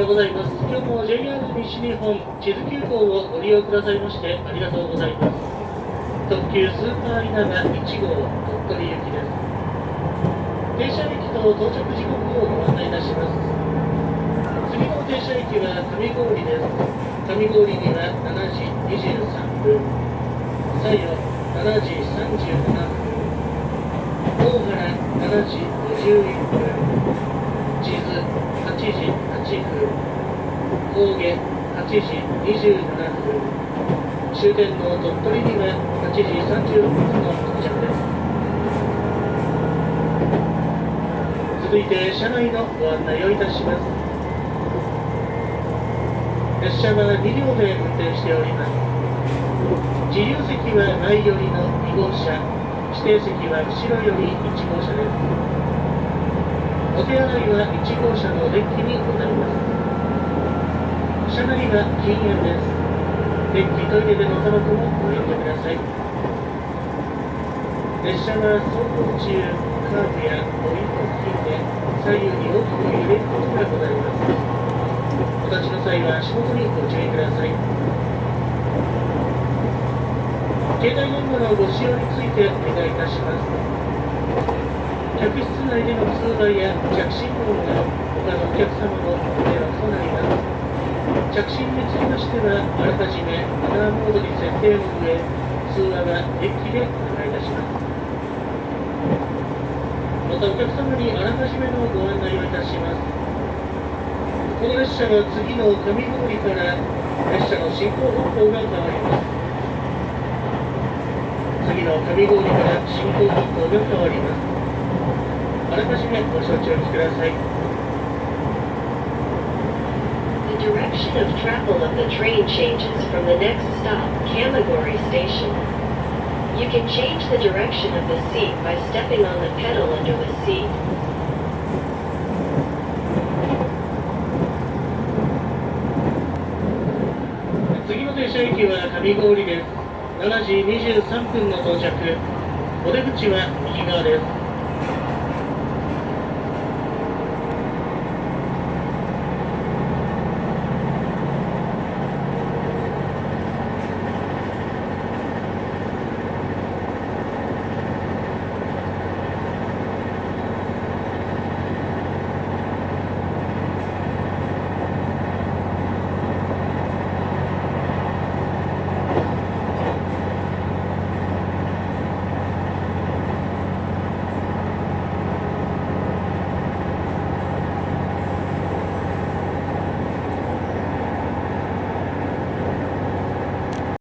うございます。今日も JR 西日本智頭急行をご利用くださいましてありがとうございます。特急スーパー稲葉1号鳥取行きです。停車駅と到着時刻をご案内いたします。次の停車駅は上郡です。上郡には7時23分、西予7時37分、大原7時51分、智頭8時8分、高下8時27分、終点の鳥取には8時36分の到着です。続いて車内のご案内をいたします。列車は2両で運転しております。自由席は前寄りの2号車、指定席は後ろより1号車です。お手洗いは1号車のデッキにございます。車内は禁煙です。デッキ、トイレでのタバコもご遠慮ください。列車は走行中、カーブやポイント付近で左右に大きく揺れることがございます。お立ちの際は足元にご注意ください。携帯電話のご使用についてお願いいたします。客室内での通話や着信音が他のお客様のご迷惑となります。着信につきましては、あらかじめマナーモードに設定の上、通話はデッキでお願いいたします。またお客様にあらかじめのご案内をいたします。この列車は次の上郡から列車の進行方向が変わります。次の上郡から進行方向が変わります。あらかじめご承知おきください。The direction of travel of the train changes from the next stop, Kamaguri Station. You can change the direction of the seat by stepping on the pedal under the seat. 次の停車駅は上郡です。7時23分の到着。お出口は右側です。